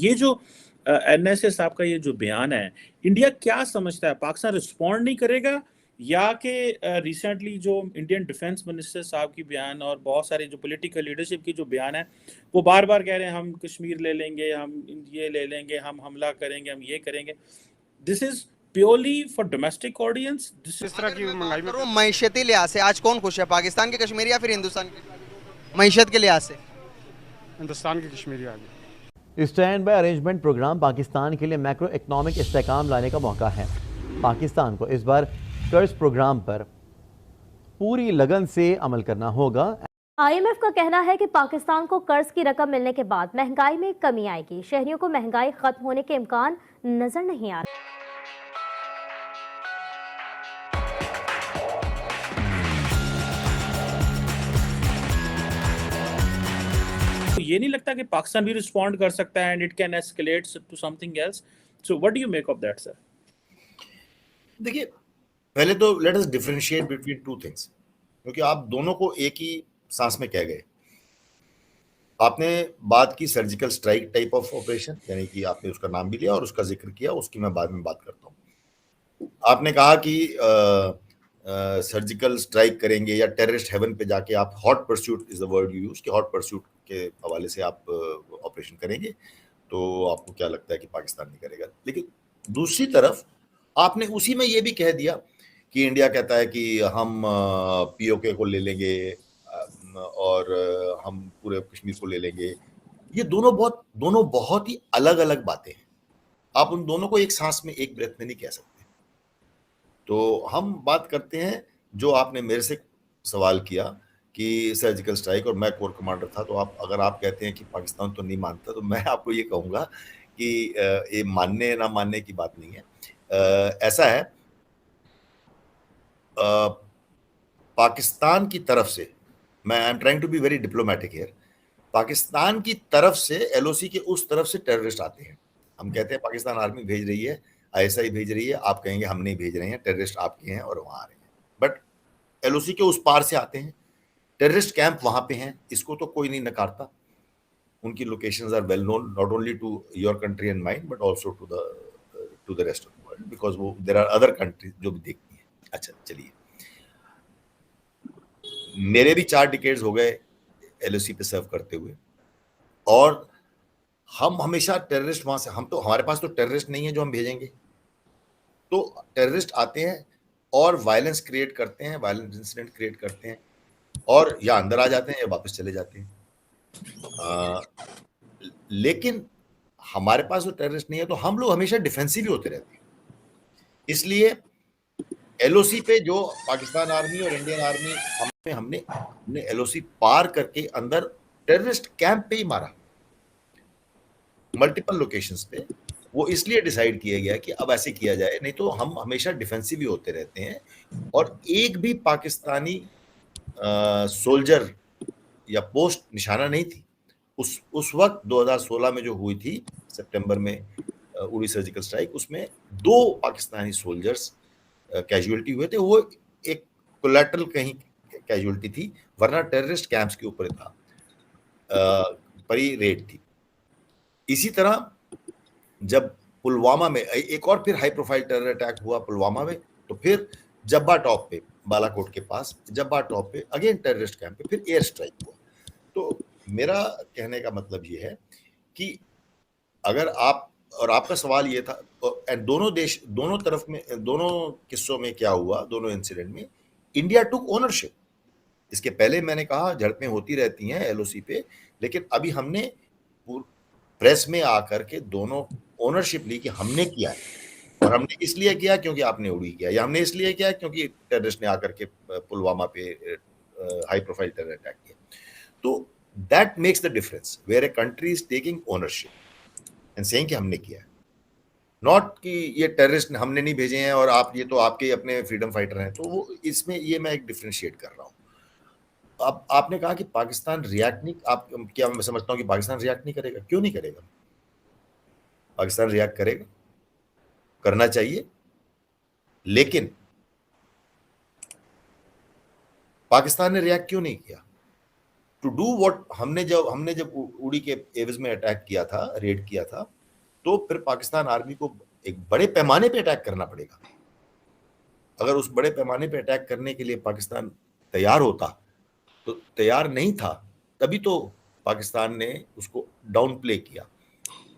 ये जो एनएसए साहब का ये जो बयान है, इंडिया क्या समझता है, पाकिस्तान रिस्पॉन्ड नहीं करेगा, या कि रिसेंटली जो इंडियन डिफेंस मिनिस्टर साहब की बयान और बहुत सारे जो पॉलिटिकल लीडरशिप की जो बयान है, वो बार बार कह रहे हैं हम कश्मीर ले लेंगे, हम ये ले लेंगे, हम हमला करेंगे, हम ये करेंगे। This is purely for domestic audience. इस तरह की महंगाई में मईशती लिहाज से आज कौन खुश है, पाकिस्तान के कश्मीरी या फिर हिंदुस्तान के? मईशत के लिहाज से हिंदुस्तान की कश्मीरी आ गई। Stand by arrangement program Pakistan के लिए मैक्रो इकनॉमिक इस्तेहकाम लाने का मौका है। पाकिस्तान को इस बार कर्ज प्रोग्राम पर पूरी लगन से अमल करना होगा। IMF का कहना है कि पाकिस्तान को कर्ज की रकम मिलने के बाद महंगाई में कमी आएगी। शहरियों को महंगाई खत्म होने के इम्कान नजर नहीं आ रहे। ये नहीं लगता कि पाकिस्तान भी रिस्पॉन्ड कर सकता है and it can escalate to something else? So what do you make of that sir? देखिए, पहले तो let us differentiate between two things, क्योंकि आप दोनों को एक ही सांस में कह गए। आपने बात की surgical strike type of operation, यानी कि आपने उसका नाम भी लिया और उसका जिक्र किया, उसकी मैं बाद में बात करता हूँ। आपने कहा कि सर्जिकल स्ट्राइक करेंगे या टेररिस्ट हेवन पे जाके आप hot pursuit is the word you use, कि हॉट परस्यूट के हवाले से आप ऑपरेशन करेंगे, तो आपको क्या लगता है कि पाकिस्तान नहीं करेगा? लेकिन दूसरी तरफ आपने उसी में ये भी कह दिया कि इंडिया कहता है कि हम POK को ले लेंगे और हम पूरे कश्मीर को ले लेंगे। ये दोनों बहुत ही अलग अलग बातें हैं। आप उन दोनों को एक सांस में, एक ब्रेथ में नहीं कह सकते। तो हम बात करते हैं जो आपने मेरे से सवाल किया कि सर्जिकल स्ट्राइक, और मैं कोर कमांडर था, तो अगर आप कहते हैं कि पाकिस्तान तो नहीं मानता, तो मैं आपको ये कहूँगा कि ये मानने ना मानने की बात नहीं है। ऐसा है, पाकिस्तान की तरफ से, मैं I am trying to be very diplomatic here, Pakistan की तरफ से LOC के उस तरफ से टेररिस्ट आते हैं। हम कहते हैं पाकिस्तान आर्मी भेज रही है, ISI भेज रही है, आप कहेंगे हम नहीं भेज रहे हैं, टेररिस्ट आपके हैं और वहां आ रहे हैं। बट LOC के उस पार से आते हैं, टेररिस्ट कैंप वहां पे हैं, इसको तो कोई नहीं नकारता। उनकी locations are well known, not only to your country and mine, but also to the rest of the world, because वो देयर आर अदर कंट्रीज जो भी देखती हैं। अच्छा, चलिए, मेरे भी 4 डिकेड्स हो गए LOC पे सर्व करते हुए, और हम हमेशा टेररिस्ट वहां से, हम तो, हमारे पास तो टेररिस्ट नहीं है जो हम भेजेंगे। तो टेररिस्ट आते हैं और वायलेंस क्रिएट करते हैं, वायलेंस इंसिडेंट क्रिएट करते हैं, और या अंदर आ जाते हैं या वापस चले जाते हैं। लेकिन हमारे पास तो टेररिस्ट नहीं है, तो हम लोग हमेशा डिफेंसिव ही होते रहते हैं। इसलिए LOC पे जो पाकिस्तान आर्मी और इंडियन आर्मी, हमने LOC पार करके अंदर टेररिस्ट कैंप पे ही मारा, मल्टीपल लोकेशंस पे। वो इसलिए डिसाइड किया गया कि अब ऐसे किया जाए, नहीं तो हम हमेशा डिफेंसिव ही होते रहते हैं। और एक भी पाकिस्तानी सोल्जर या पोस्ट निशाना नहीं थी उस वक्त 2016 में जो हुई थी सितंबर में उड़ी सर्जिकल स्ट्राइक, उसमें 2 पाकिस्तानी सोल्जर्स कैजुअलिटी हुए थे। वो एक कोलैटरल कहीं कैजुअलिटी थी, वरना टेररिस्ट कैंप्स के ऊपर था, पर ही रेड थी। इसी तरह जब पुलवामा में एक और फिर हाई प्रोफाइल टेरर अटैक हुआ पुलवामा में, तो फिर जब्बा टॉप पे, बालाकोट के पास जब्बा टॉप पे अगेन टेररिस्ट कैंप पे फिर एयर स्ट्राइक हुआ। तो मेरा कहने का मतलब ये है कि अगर आप, और आपका सवाल ये था, दोनों देश, दोनों तरफ में, दोनों किस्सों में क्या हुआ, दोनों इंसिडेंट में इंडिया टुक ओनरशिप। इसके पहले मैंने कहा झड़पें होती रहती हैं LOC पे, लेकिन अभी हमने प्रेस में आकर के दोनों ओनरशिप ली कि हमने किया है, और हमने इसलिए किया क्योंकि आपने उड़ी किया, या हमने इसलिए किया क्योंकि टेररिस्ट ने आकर के पुलवामा पे हाई प्रोफाइल टेरर अटैक किया। तो that makes the difference where a country is taking ownership and saying कि हमने किया है, नॉट कि ये टेररिस्ट हमने नहीं भेजे हैं और आप, ये तो आपके अपने फ्रीडम फाइटर हैं। तो वो इसमें ये मैं एक डिफरेंशिएट कर रहा हूँ। अब आपने कहा कि पाकिस्तान रिएक्ट नहीं, आप क्या, मैं समझता हूँ कि पाकिस्तान रिएक्ट नहीं करेगा। क्यों नहीं करेगा? पाकिस्तान रिएक्ट करेगा, करना चाहिए, लेकिन पाकिस्तान ने रिएक्ट क्यों नहीं किया? टू डू व्हाट हमने जब उड़ी के एवज में अटैक किया था, रेड किया था, तो फिर पाकिस्तान आर्मी को एक बड़े पैमाने पे अटैक करना पड़ेगा। अगर उस बड़े पैमाने पे अटैक करने के लिए पाकिस्तान तैयार होता, तो तैयार नहीं था, तभी तो पाकिस्तान ने उसको डाउन प्ले किया,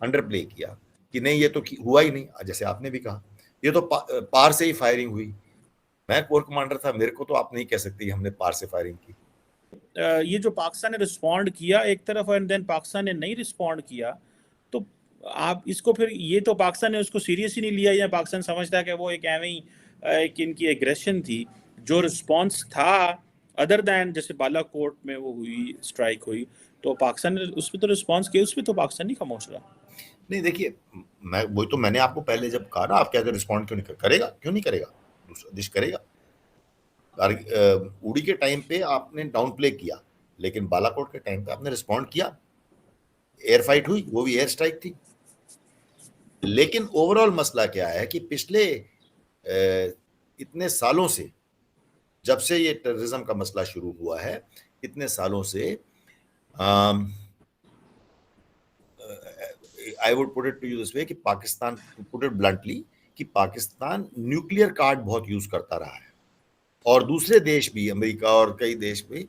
अंडर प्ले किया कि नहीं ये तो हुआ ही नहीं। जैसे आपने भी कहा, ये तो पार से ही फायरिंग हुई। मैं कोर कमांडर था, मेरे को तो आप नहीं कह सकते कि हमने पार से फायरिंग की। ये जो पाकिस्तान ने रिस्पॉन्ड किया एक तरफ एंड देन पाकिस्तान ने नहीं रिस्पॉन्ड किया, तो आप इसको फिर, ये तो पाकिस्तान ने उसको सीरियस ही नहीं लिया, या पाकिस्तान समझता है कि वो एक एवं ही एक इनकी एग्रेशन थी। जो रिस्पॉन्स था अदर दैन जैसे बालाकोट में वो हुई, स्ट्राइक हुई, तो पाकिस्तान ने उस पर तो रिस्पॉन्स किया, उस पर तो पाकिस्तान नहीं खामोश रहा। नहीं देखिए, वही तो मैंने आपको पहले जब कहा ना, आप क्या रिस्पॉन्ड क्यों नहीं करेगा, क्यों नहीं करेगा, दूसरा देश करेगा। उड़ी के टाइम पे आपने डाउन प्ले किया, लेकिन बालाकोट के टाइम पे आपने रिस्पॉन्ड किया, एयर फाइट हुई, वो भी एयर स्ट्राइक थी। लेकिन ओवरऑल मसला क्या है कि पिछले इतने सालों से, जब से ये टेररिज्म का मसला शुरू हुआ है, इतने सालों से I would put it to you this way कि पाकिस्तान, पुट इट ब्लंटली, कि पाकिस्तान न्यूक्लियर कार्ड बहुत यूज करता रहा है, और दूसरे देश भी, अमेरिका और कई देश भी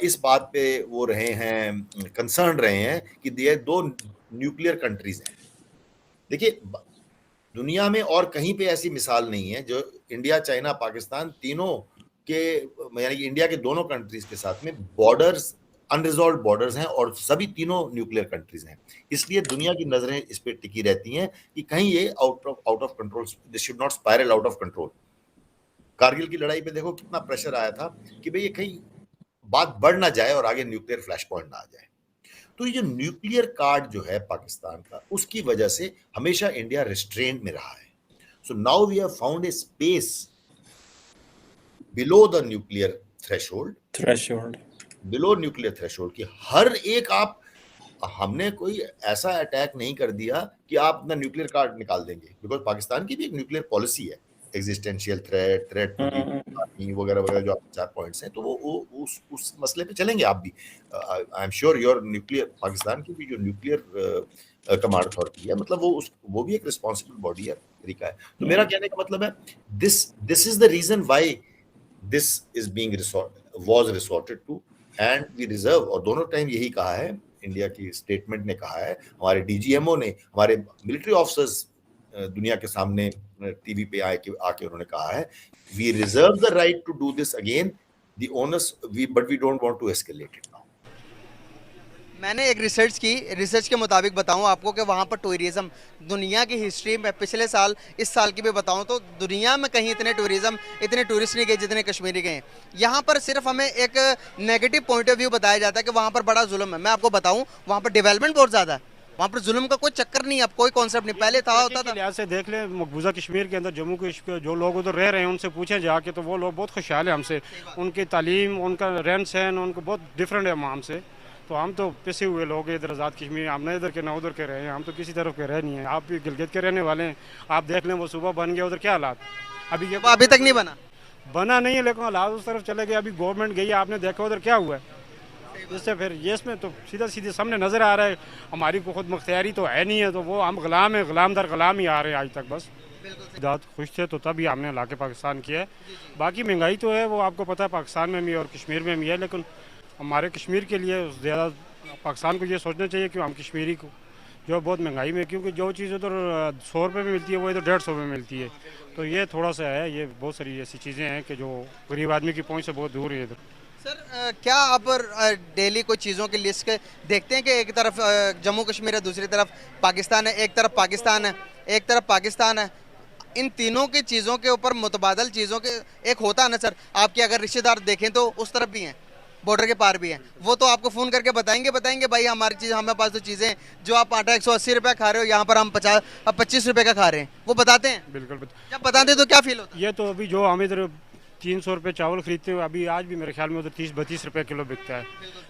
इस बात पे वो रहे हैं, कंसर्न रहे हैं कि ये दो न्यूक्लियर कंट्रीज हैं। देखिए, दुनिया में और कहीं पे ऐसी मिसाल नहीं है जो इंडिया, चाइना, पाकिस्तान तीनों के, यानी कि इंडिया के दोनों कंट्रीज के साथ में बॉर्डर्स, अनरिजॉल्व बॉर्डर्स हैं, और सभी तीनों न्यूक्लियर कंट्रीज हैं। इसलिए दुनिया की नजरें इस पे टिकी रहती हैं कि कहीं ये out of control, this should not spiral out of control. Kargil की लड़ाई पे देखो कितना प्रेशर आया था कि भाई ये कहीं बात बढ़ ना जाए और आगे न्यूक्लियर फ्लैश पॉइंट ना आ जाए। तो ये जो न्यूक्लियर कार्ड जो है पाकिस्तान का, उसकी वजह से हमेशा इंडिया रिस्ट्रेंट में रहा है। So now we have found a space below the nuclear threshold, below nuclear threshold की हर एक, आप, हमने कोई ऐसा अटैक नहीं कर दिया कि आप अपना न्यूक्लियर कार्ड निकाल देंगे, बिकॉज पाकिस्तान की भी एक न्यूक्लियर पॉलिसी है, एग्जिस्टेंशियल थ्रेट वगैरह वगैरह, जो आपके 4 पॉइंट्स हैं, तो वो उस मसले पे चलेंगे आप भी। I am sure your nuclear, Pakistan की भी जो न्यूक्लियर कमांड अथॉरिटी है, मतलब वो भी एक रिस्पॉन्सिबल बॉडी है, तरीका है। तो मेरा कहने का मतलब है, this is the reason why this is being was resorted to, and we reserve, और दोनों टाइम यही कहा है, इंडिया की स्टेटमेंट ने कहा है, हमारे डीजीएमओ ने, हमारे मिलिट्री ऑफिसर्स दुनिया के सामने टीवी पे आके उन्होंने कहा है, we reserve the right to do this again, the owners, but we don't want to escalate it now. मैंने एक रिसर्च के मुताबिक बताऊं आपको कि वहाँ पर टूरिज्म दुनिया की हिस्ट्री में पिछले साल, इस साल की भी बताऊं तो दुनिया में कहीं इतने टूरिस्ट नहीं गए जितने कश्मीरी गए। यहाँ पर सिर्फ हमें एक नेगेटिव पॉइंट ऑफ व्यू बताया जाता है कि वहाँ पर बड़ा जुल्म है। मैं आपको बताऊं, वहाँ पर डेवलपमेंट बहुत ज़्यादा है, वहाँ पर जुल्म का कोई चक्कर नहीं, अब कोई कॉन्सेप्ट नहीं, पहले था होता था। लिहाज से देख ले, मकबूजा कश्मीर के अंदर जम्मू के जो लोग उधर रह रहे हैं, उनसे पूछें जाके, तो वो लोग बहुत खुशहाल है हमसे, उनकी तालीम, उनका रहन सहन, उनको बहुत डिफरेंट है हमसे। तो हम तो पिसे हुए लोग हैं इधर आज़ाद कश्मीर, हम ना इधर के ना उधर के रहे हैं, हम तो किसी तरफ के रहे नहीं है। आप भी गिलगित के रहने वाले हैं, आप देख लें वो सुबह बन गया, उधर क्या हालात अभी तक नहीं बना नहीं है, लेकिन हालात उस तरफ चले गए। अभी गवर्नमेंट गई, आपने देखा उधर क्या हुआ है, इससे फिर ये इसमें तो सीधे सामने नज़र आ रहा है, हमारी को खुद मुख्तियारी तो है नहीं है, तो वो हम गुलाम है, गुलाम दर गुलाम ही आ रहे हैं आज तक। बस खुश थे तो तभी हमने ला के पाकिस्तान किया है। बाकी महंगाई तो है, वो आपको पता है, पाकिस्तान में भी और कश्मीर में भी है, लेकिन हमारे कश्मीर के लिए ज़्यादा पाकिस्तान को ये सोचना चाहिए कि हम कश्मीरी को जो बहुत महंगाई में, क्योंकि जो चीज़ उधर 100 रुपये में मिलती है वो इधर 150 में मिलती है, तो ये थोड़ा सा है, ये बहुत सारी ऐसी चीज़ें हैं कि जो गरीब आदमी की पहुंच से बहुत दूर है इधर। सर, क्या आप डेली कोई चीज़ों की लिस्ट देखते हैं कि एक तरफ जम्मू कश्मीर है, दूसरी तरफ पाकिस्तान है, एक तरफ पाकिस्तान है, इन तीनों की चीज़ों के ऊपर मुतबादल चीज़ों के एक होता है ना सर, आपके अगर रिश्तेदार देखें तो उस तरफ भी हैं, बॉर्डर के पार भी हैं, वो तो आपको फ़ोन करके बताएंगे भाई हमारी चीज़, हमारे पास तो चीज़ें, जो आप आटा 180 रुपये खा रहे हो, यहाँ पर हम 25 रुपये का खा रहे हैं, वो बताते हैं। बिल्कुल, जब बताते हैं तो क्या फील होता है? ये तो अभी जो हम इधर 300 रुपये चावल खरीदते हैं, अभी आज भी मेरे ख्याल में उधर 30-32 रुपये किलो बिकता है।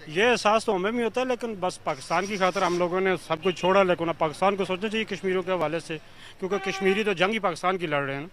ये एहसास तो हमें भी होता है, लेकिन बस पाकिस्तान की खातर हम लोगों ने सब कुछ छोड़ा, लेकिन अब पाकिस्तान को सोचना चाहिए कश्मीरियों के हवाले से, क्योंकि कश्मीरी तो जंग ही पाकिस्तान की लड़ रहे हैं ना।